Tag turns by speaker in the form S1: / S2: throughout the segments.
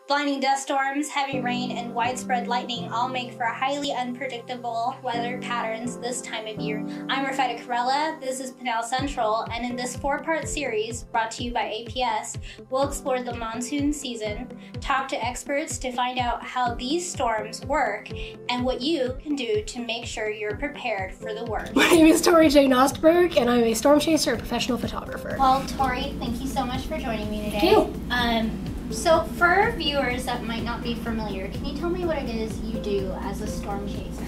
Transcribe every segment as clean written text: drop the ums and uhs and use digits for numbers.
S1: Blinding dust storms, heavy rain, and widespread lightning all make for highly unpredictable weather patterns this time of year. I'm Rafetta Corella, this is Pinal Central, and in this 4-part series, brought to you by APS, we'll explore the monsoon season, talk to experts to find out how these storms work, and what you can do to make sure you're prepared for the worst.
S2: My name is Tori J. Nostberg, and I'm a storm chaser and professional photographer.
S1: Well, Tori, thank you so much for joining me today.
S2: Thank you.
S1: So for viewers that might not be familiar, can you tell me what it is you do as a storm chaser?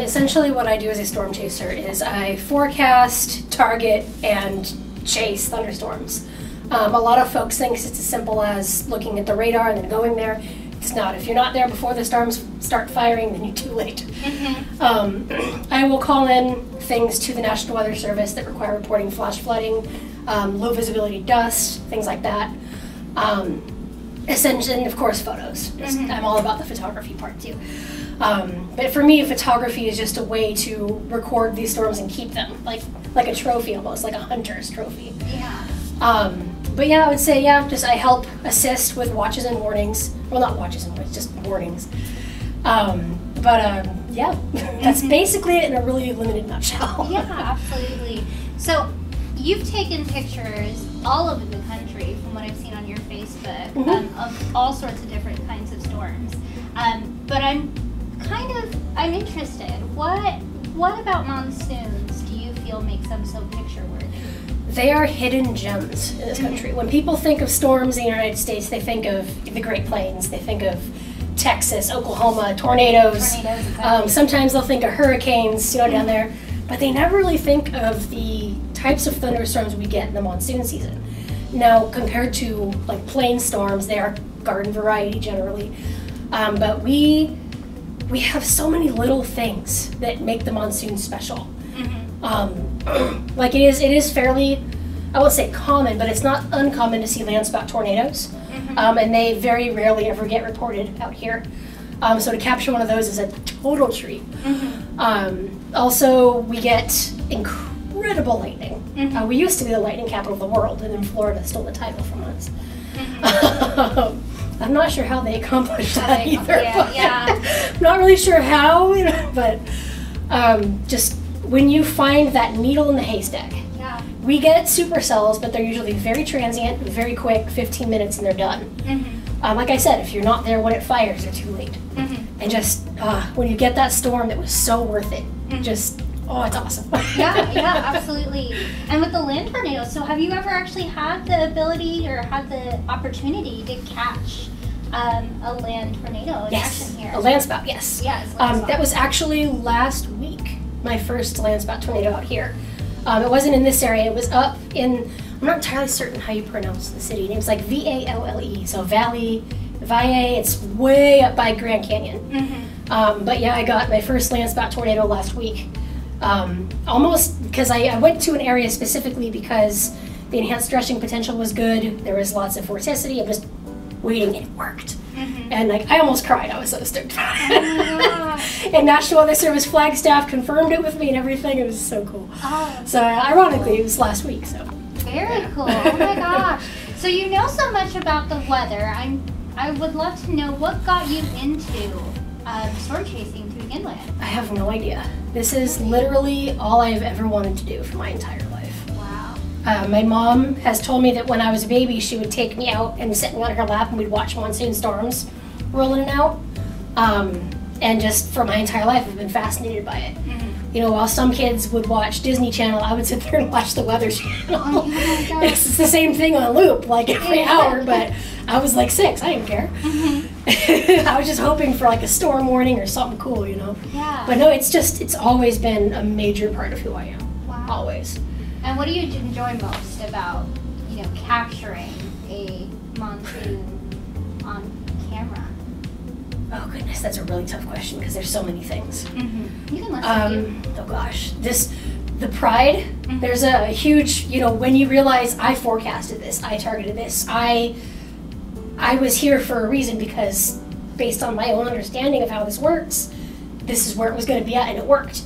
S2: Essentially what I do as a storm chaser is I forecast, target, and chase thunderstorms. A lot of folks think it's as simple as looking at the radar and then going there. It's not. If you're not there before the storms start firing, then you're too late. Mm-hmm. I will call in things to the National Weather Service that require reporting flash flooding, low visibility dust, things like that. Essentially, and of course, photos. I'm all about the photography part too. But for me, photography is just a way to record these storms and keep them, like a trophy almost, like a hunter's trophy.
S1: Yeah.
S2: But yeah, I would say, I help assist with watches and warnings. Well, not watches and warnings, just warnings. That's basically it in a really limited nutshell.
S1: Yeah, absolutely. So, you've taken pictures all over the country, from what I've seen on your Facebook, of all sorts of different kinds of storms. But I'm interested. What about monsoons do you feel makes them so picture-worthy?
S2: They are hidden gems in this country. When people think of storms in the United States, they think of the Great Plains, they think of Texas, Oklahoma, tornadoes.
S1: Exactly.
S2: Sometimes they'll think of hurricanes, down there. But they never really think of the types of thunderstorms we get in the monsoon season. Now, compared to like plain storms, they are garden variety generally. But we have so many little things that make the monsoon special. Like it is fairly, I won't say common, but it's not uncommon to see landspout tornadoes. And they very rarely ever get reported out here. So to capture one of those is a total treat. Also, we get incredible lightning. We used to be the lightning capital of the world, and then Florida stole the title from us. I'm not sure how they accomplished that either. I'm not really sure how, but just when you find that needle in the haystack, we get supercells, but they're usually very transient, very quick, 15 minutes and they're done. Like I said, if you're not there when it fires, you're too late. And just when you get that storm that was so worth it, it's awesome.
S1: Yeah, absolutely. And with the land tornadoes, so have you ever actually had the ability or had the opportunity to catch a land tornado in action here?
S2: A landspout, yes.
S1: Yes.
S2: That was actually last week, my first landspout tornado out here. It wasn't in this area, it was up in, I'm not entirely certain how you pronounce the city. It's like V-A-L-L-E, so Valle, it's way up by Grand Canyon. But yeah, I got my first landspout tornado last week. Almost because I went to an area specifically because the enhanced stretching potential was good, there was lots of vorticity, I'm just waiting, and it worked. And I almost cried, I was so stoked about it. And National Weather Service Flagstaff confirmed it with me and everything, it was so cool. So ironically, it was last week, so.
S1: Very cool, oh my gosh. So you know so much about the weather, I would love to know what got you into storm chasing to begin with.
S2: I have no idea. This is literally all I've ever wanted to do for my entire life.
S1: Wow.
S2: My mom has told me that when I was a baby, she would take me out and sit me on her lap and we'd watch monsoon storms roll in and out. And just for my entire life, I've been fascinated by it. While some kids would watch Disney Channel, I would sit there and watch the Weather Channel. It's the same thing on a loop, like every hour, but I was like 6, I didn't care. I was just hoping for like a storm warning or something cool,
S1: Yeah.
S2: But no, it's always been a major part of who I am.
S1: Wow.
S2: Always.
S1: And what do you enjoy most about, capturing a monsoon on camera?
S2: Oh goodness, that's a really tough question because there's so many things.
S1: You can listen
S2: oh gosh, the pride. There's a huge, when you realize I forecasted this, I targeted this, I was here for a reason because based on my own understanding of how this works, this is where it was going to be at, and it worked.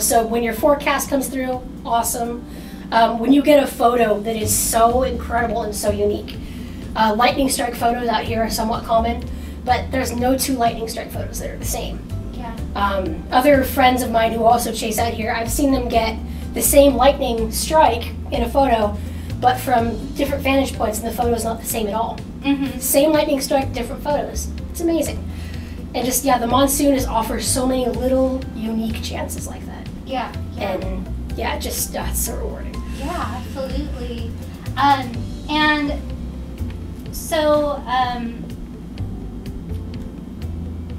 S2: So when your forecast comes through, awesome. When you get a photo that is so incredible and so unique, Lightning strike photos out here are somewhat common, but there's no two lightning strike photos that are the same.
S1: Yeah.
S2: Other friends of mine who also chase out here, I've seen them get the same lightning strike in a photo, but from different vantage points, and the photo is not the same at all. Same lightning strike, different photos. It's amazing. And just, the monsoon just offers so many little unique chances like that.
S1: Yeah.
S2: And just it's so rewarding.
S1: Yeah, absolutely. And so,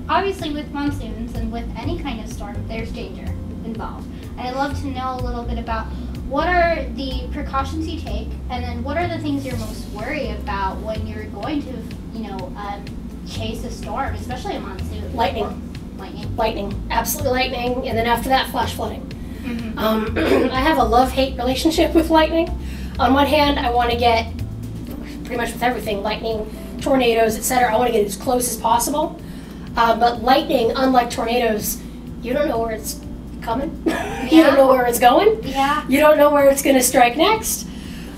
S1: obviously with monsoons and with any kind of storm, there's danger involved. And I'd love to know a little bit about what are the precautions you take, and then what are the things you're most worried about when you're going to, chase a storm, especially a monsoon?
S2: Lightning, absolutely lightning, and then after that, flash flooding. I have a love-hate relationship with lightning. On one hand, I want to get, pretty much with everything, lightning, tornadoes, etc., I want to get as close as possible. But lightning, unlike tornadoes, you don't know where it's coming. You don't know where it's going.
S1: Yeah.
S2: You don't know where it's going to strike next.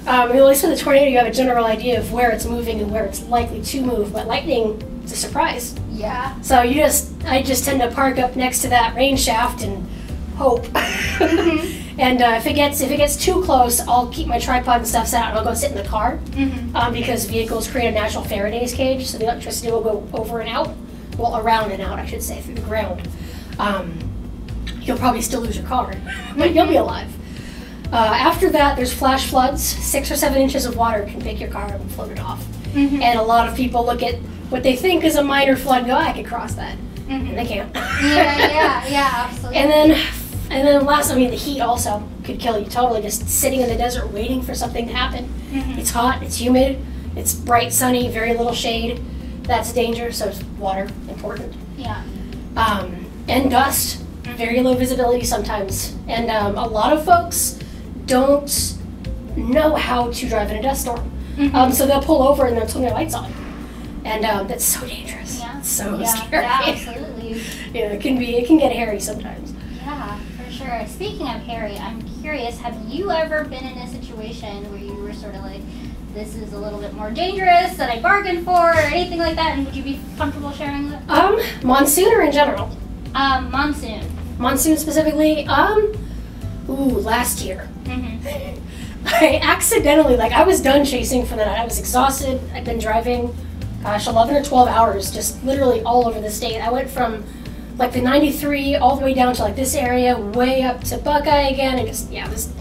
S2: At least with a tornado, you have a general idea of where it's moving and where it's likely to move, but lightning, it's a surprise.
S1: Yeah.
S2: So I just tend to park up next to that rain shaft and hope. And if it gets too close, I'll keep my tripod and stuff set out and I'll go sit in the car. Because vehicles create a natural Faraday's cage, so the electricity will go over and out. Well, around and out, I should say, through the ground. You'll probably still lose your car, but you'll be alive. After that, there's flash floods. 6 or 7 inches of water can pick your car up and float it off. And a lot of people look at what they think is a minor flood and go, I could cross that. And they can't.
S1: Yeah, absolutely.
S2: And then last, the heat also could kill you totally. Just sitting in the desert waiting for something to happen. It's hot, it's humid, it's bright, sunny, very little shade. That's danger, so is water important.
S1: Yeah.
S2: And dust, very low visibility sometimes. And a lot of folks don't know how to drive in a dust storm. So they'll pull over and they'll turn their lights on. And that's so dangerous.
S1: Yeah.
S2: It's so scary.
S1: Yeah, absolutely.
S2: It can get hairy sometimes.
S1: Yeah, for sure. Speaking of hairy, I'm curious, have you ever been in a situation where you were sort of like, this is a little bit more dangerous than I bargained for, or anything like that, and would you be comfortable sharing that?
S2: Monsoon or in general?
S1: Monsoon.
S2: Monsoon specifically? Last year. I accidentally, I was done chasing for the night. I was exhausted. I'd been driving, 11 or 12 hours, just literally all over the state. I went from, the 93 all the way down to, this area, way up to Buckeye again, and just, it was...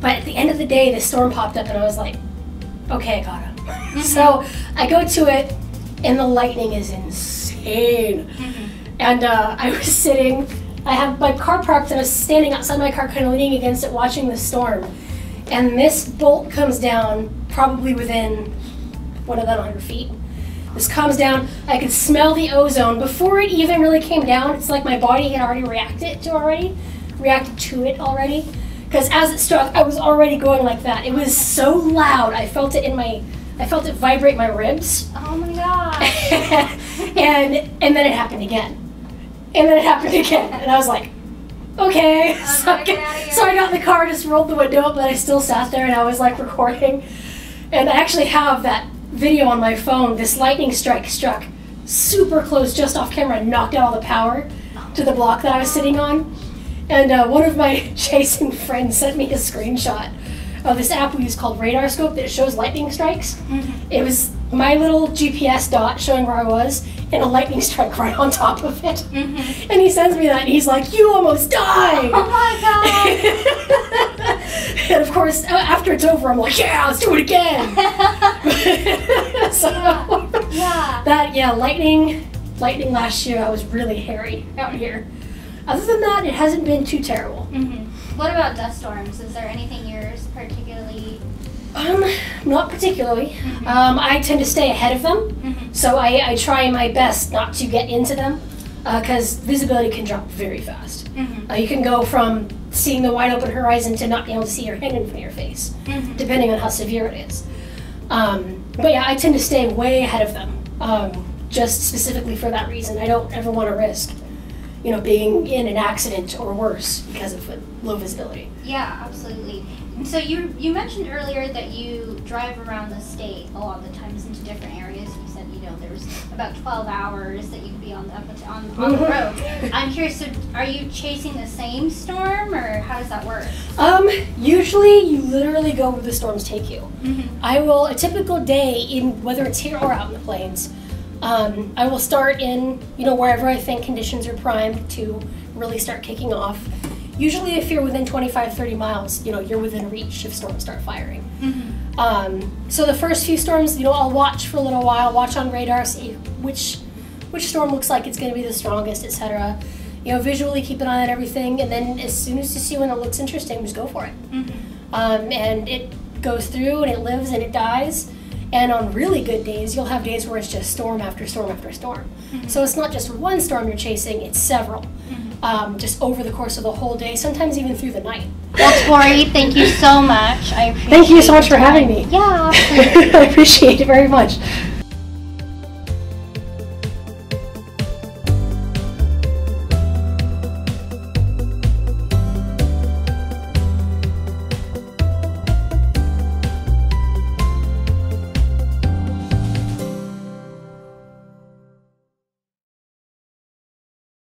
S2: But at the end of the day, the storm popped up, and I was like, okay, I got him. So I go to it, and the lightning is insane. And I was sitting, I have my car parked, and I was standing outside my car, kind of leaning against it, watching the storm. And this bolt comes down, probably within, 100 feet. This comes down, I could smell the ozone. Before it even really came down, it's like my body had already reacted to it already. Because as it struck, I was already going like that. It was so loud. I felt it vibrate my ribs.
S1: Oh my gosh.
S2: and then it happened again. And then it happened again. And I was like, okay. So I got in the car, just rolled the window up, but I still sat there and I was recording. And I actually have that video on my phone. This lightning strike struck super close, just off camera, and knocked out all the power to the block that I was sitting on. And one of my chasing friends sent me a screenshot of this app we use called Radar Scope that shows lightning strikes. It was my little GPS dot showing where I was, and a lightning strike right on top of it. And he sends me that, and he's like, you almost died!
S1: Oh my god!
S2: And of course, after it's over, I'm like, yeah, let's do it again! Lightning last year, I was really hairy out here. Other than that, it hasn't been too terrible.
S1: What about dust storms? Is there anything yours particularly?
S2: Not particularly. I tend to stay ahead of them, so I try my best not to get into them, because visibility can drop very fast. You can go from seeing the wide open horizon to not being able to see your hand in front of your face, depending on how severe it is. But yeah, I tend to stay way ahead of them, just specifically for that reason. I don't ever want to risk being in an accident or worse because of low visibility.
S1: Yeah, absolutely. So you mentioned earlier that you drive around the state a lot of the times into different areas. You said, you know, there's about 12 hours that you could be on the road. I'm curious, so are you chasing the same storm, or how does that work?
S2: Usually you literally go where the storms take you. A typical day, in whether it's here or out in the plains, I will start in, you know, wherever I think conditions are primed to really start kicking off. Usually if you're within 25-30 miles, you know, you're within reach if storms start firing. So the first few storms, you know, I'll watch for a little while, watch on radar, see which storm looks like it's going to be the strongest, etc. You know, visually keep an eye on everything, and then as soon as you see one that looks interesting, just go for it. And it goes through, and it lives, and it dies. And on really good days, you'll have days where it's just storm after storm after storm. So it's not just one storm you're chasing, it's several. Just over the course of the whole day, sometimes even through the night.
S1: Well, Tori, thank you so much. I appreciate
S2: Thank you so much for having me.
S1: Yeah.
S2: I appreciate it very much.